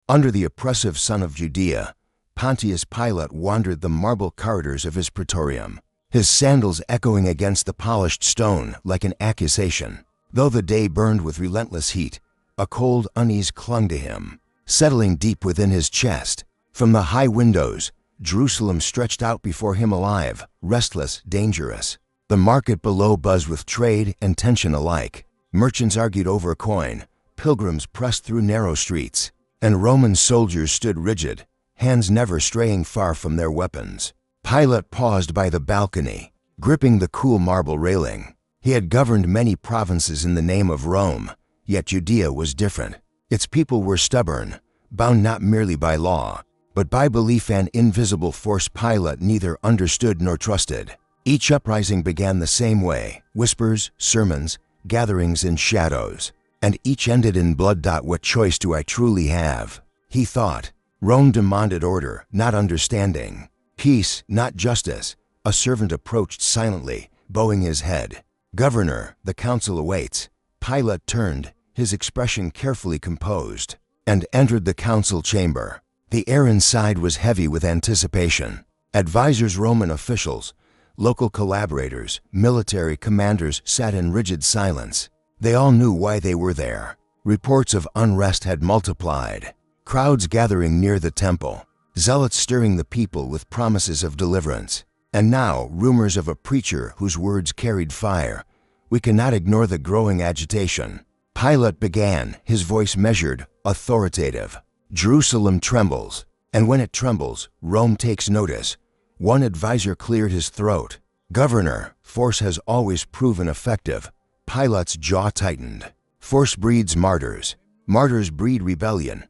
Under the oppressive sun of Judea, Pontius Pilate wandered the marble corridors of his Praetorium, his sandals echoing against the polished stone like an accusation. Though the day burned with relentless heat, a cold unease clung to him, settling deep within his chest. From the high windows, Jerusalem stretched out before him alive, restless, dangerous. The market below buzzed with trade and tension alike. Merchants argued over a coin, pilgrims pressed through narrow streets, and Roman soldiers stood rigid, hands never straying far from their weapons. Pilate paused by the balcony, gripping the cool marble railing. He had governed many provinces in the name of Rome, yet Judea was different. Its people were stubborn, bound not merely by law, but by belief and invisible force Pilate neither understood nor trusted. Each uprising began the same way: whispers, sermons, gatherings in shadows, and each ended in blood. What choice do I truly have? He thought. Rome demanded order, not understanding. Peace, not justice. A servant approached silently, bowing his head. Governor, the council awaits. Pilate turned, his expression carefully composed, and entered the council chamber. The air inside was heavy with anticipation. Advisors, Roman officials, local collaborators, military commanders sat in rigid silence. They all knew why they were there. Reports of unrest had multiplied. Crowds gathering near the temple, zealots stirring the people with promises of deliverance, and now rumors of a preacher whose words carried fire. We cannot ignore the growing agitation. Pilate began, his voice measured, authoritative. Jerusalem trembles, and when it trembles, Rome takes notice. One advisor cleared his throat. Governor, force has always proven effective. Pilate's jaw tightened. Force breeds martyrs. Martyrs breed rebellion.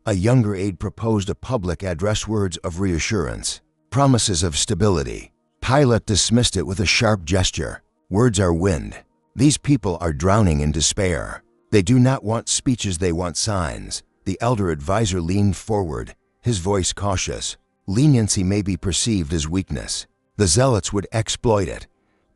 A younger aide proposed a public address, words of reassurance, promises of stability. Pilate dismissed it with a sharp gesture. Words are wind. These people are drowning in despair. They do not want speeches, they want signs. The elder advisor leaned forward, his voice cautious. Leniency may be perceived as weakness. The zealots would exploit it.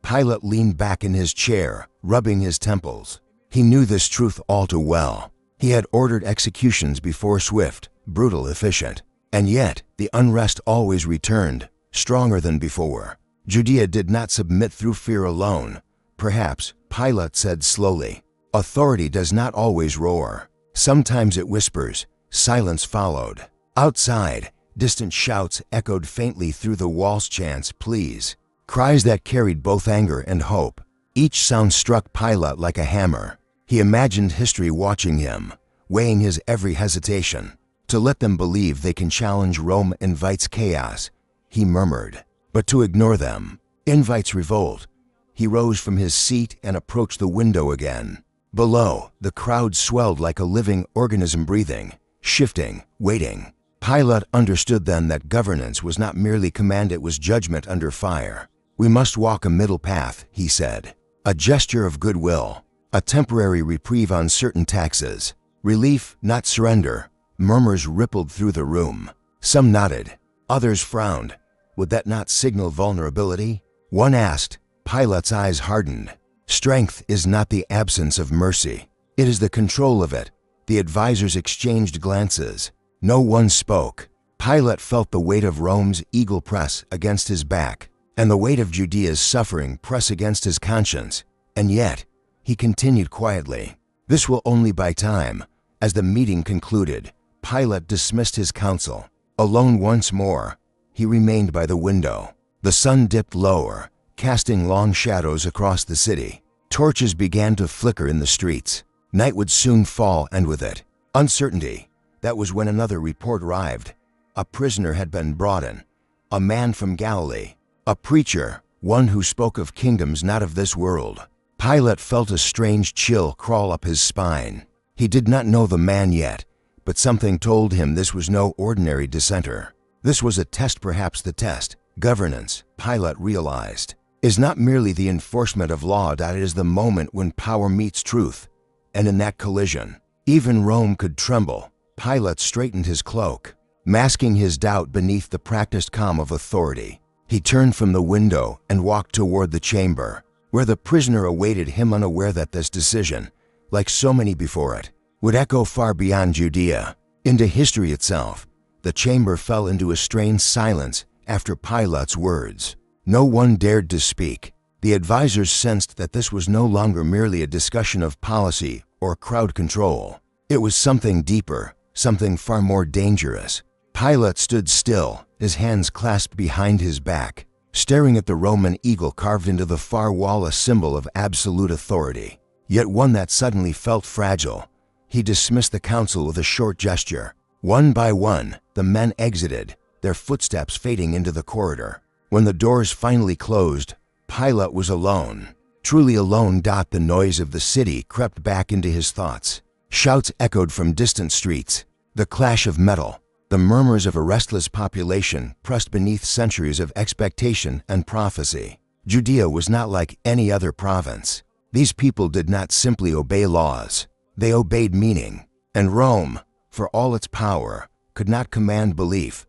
Pilate leaned back in his chair, rubbing his temples. He knew this truth all too well. He had ordered executions before, swift, brutal, efficient. And yet, the unrest always returned, stronger than before. Judea did not submit through fear alone. Perhaps, Pilate said slowly, authority does not always roar. Sometimes it whispers. Silence followed. Outside, distant shouts echoed faintly through the walls, chants, please. Cries that carried both anger and hope. Each sound struck Pilate like a hammer. He imagined history watching him, weighing his every hesitation. To let them believe they can challenge Rome invites chaos, he murmured. But to ignore them invites revolt. He rose from his seat and approached the window again. Below, the crowd swelled like a living organism, breathing, shifting, waiting. Pilate understood then that governance was not merely command, it was judgment under fire. We must walk a middle path, he said. A gesture of goodwill. A temporary reprieve on certain taxes. Relief, not surrender. Murmurs rippled through the room. Some nodded. Others frowned. Would that not signal vulnerability? One asked. Pilate's eyes hardened. Strength is not the absence of mercy. It is the control of it. The advisors exchanged glances. No one spoke. Pilate felt the weight of Rome's eagle press against his back, and the weight of Judea's suffering press against his conscience. And yet, he continued quietly. This will only buy time. As the meeting concluded, Pilate dismissed his council. Alone once more, he remained by the window. The sun dipped lower, casting long shadows across the city. Torches began to flicker in the streets. Night would soon fall, and with it, uncertainty. That was when another report arrived. A prisoner had been brought in. A man from Galilee. A preacher, one who spoke of kingdoms not of this world. Pilate felt a strange chill crawl up his spine. He did not know the man yet, but something told him this was no ordinary dissenter. This was a test, perhaps the test. Governance, Pilate realized, is not merely the enforcement of law, that it is the moment when power meets truth. And in that collision, even Rome could tremble. Pilate straightened his cloak, masking his doubt beneath the practiced calm of authority. He turned from the window and walked toward the chamber, where the prisoner awaited him, unaware that this decision, like so many before it, would echo far beyond Judea. into history itself. The chamber fell into a strained silence after Pilate's words. No one dared to speak. The advisors sensed that this was no longer merely a discussion of policy or crowd control. It was something deeper, something far more dangerous. Pilate stood still, his hands clasped behind his back, staring at the Roman eagle carved into the far wall, a symbol of absolute authority, yet one that suddenly felt fragile. He dismissed the council with a short gesture. One by one, the men exited, their footsteps fading into the corridor. When the doors finally closed, Pilate was alone. Truly alone. The noise of the city crept back into his thoughts. Shouts echoed from distant streets. The clash of metal, the murmurs of a restless population pressed beneath centuries of expectation and prophecy. Judea was not like any other province. These people did not simply obey laws. They obeyed meaning. And Rome, for all its power, could not command belief.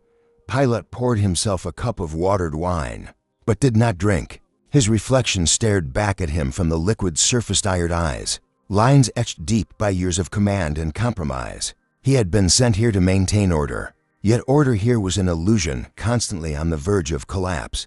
Pilate poured himself a cup of watered wine, but did not drink. His reflection stared back at him from the liquid surface-tired eyes, lines etched deep by years of command and compromise. He had been sent here to maintain order, yet order here was an illusion, constantly on the verge of collapse.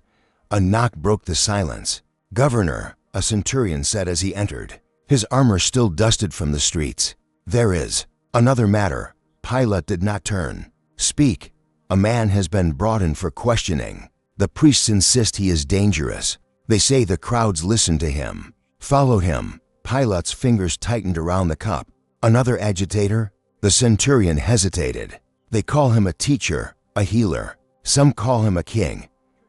A knock broke the silence. "Governor," a centurion said as he entered, his armor still dusted from the streets. "There is another matter." Pilate did not turn. "Speak. A man has been brought in for questioning. The priests insist he is dangerous. They say the crowds listen to him. Follow him." Pilate's fingers tightened around the cup. "Another agitator?" The centurion hesitated. "They call him a teacher, a healer. Some call him a king."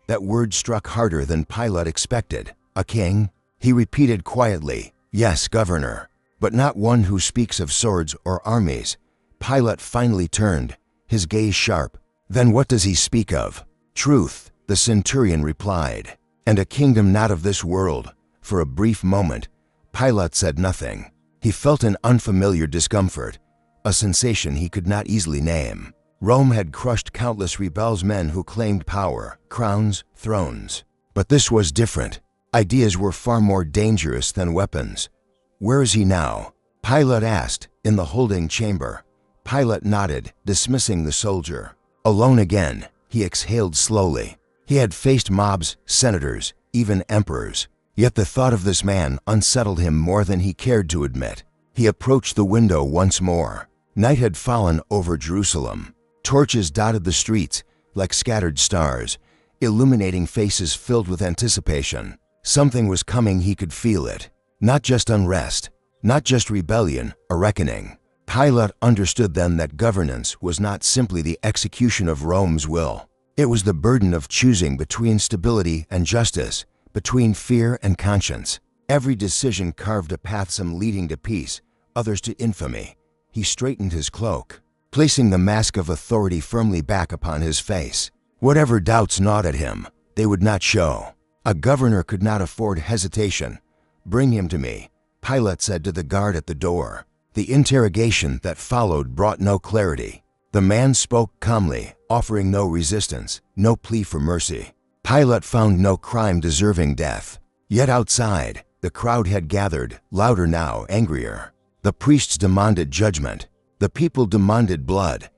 That word struck harder than Pilate expected. "A king?" He repeated quietly. "Yes, governor, but not one who speaks of swords or armies." Pilate finally turned, his gaze sharp. "Then what does he speak of?" "Truth," the centurion replied, "and a kingdom not of this world." For a brief moment, Pilate said nothing. He felt an unfamiliar discomfort, a sensation he could not easily name. Rome had crushed countless rebels, men who claimed power, crowns, thrones. But this was different. Ideas were far more dangerous than weapons. "Where is he now?" Pilate asked. "In the holding chamber." Pilate nodded, dismissing the soldier. Alone again, he exhaled slowly. He had faced mobs, senators, even emperors. Yet the thought of this man unsettled him more than he cared to admit. He approached the window once more. Night had fallen over Jerusalem. Torches dotted the streets like scattered stars, illuminating faces filled with anticipation. Something was coming, he could feel it. Not just unrest, not just rebellion, a reckoning. Pilate understood then that governance was not simply the execution of Rome's will. It was the burden of choosing between stability and justice, between fear and conscience. Every decision carved a path, some leading to peace, others to infamy. He straightened his cloak, placing the mask of authority firmly back upon his face. Whatever doubts gnawed at him, they would not show. A governor could not afford hesitation. "Bring him to me," Pilate said to the guard at the door. The interrogation that followed brought no clarity. The man spoke calmly, offering no resistance, no plea for mercy. Pilate found no crime deserving death. Yet outside, the crowd had gathered, louder now, angrier. The priests demanded judgment. The people demanded blood.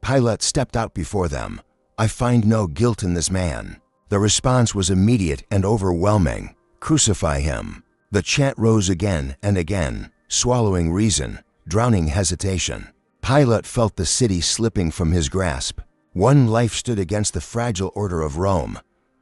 Pilate stepped out before them. "I find no guilt in this man." The response was immediate and overwhelming. "Crucify him." The chant rose again and again, swallowing reason, drowning hesitation. Pilate felt the city slipping from his grasp. One life stood against the fragile order of Rome.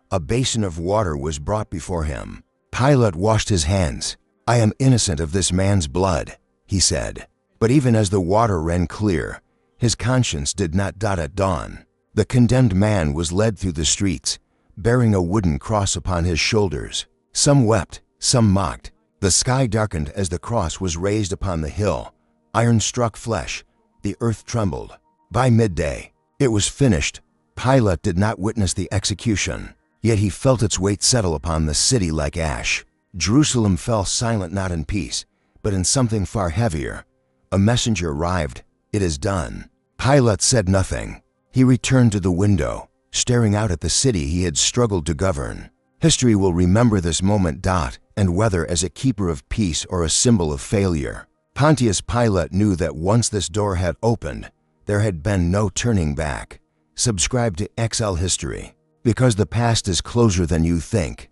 A basin of water was brought before him. Pilate washed his hands. "I am innocent of this man's blood," he said. But even as the water ran clear, his conscience did not dot at dawn. The condemned man was led through the streets, bearing a wooden cross upon his shoulders. Some wept, some mocked. The sky darkened as the cross was raised upon the hill. Iron struck flesh. The earth trembled. By midday, it was finished. Pilate did not witness the execution, yet he felt its weight settle upon the city like ash. Jerusalem fell silent, not in peace, but in something far heavier. A messenger arrived. "It is done." Pilate said nothing. He returned to the window, staring out at the city he had struggled to govern. History will remember this moment, and whether as a keeper of peace or a symbol of failure. Pontius Pilate knew that once this door had opened, There had been no turning back. Subscribe to XL History, because the past is closer than you think.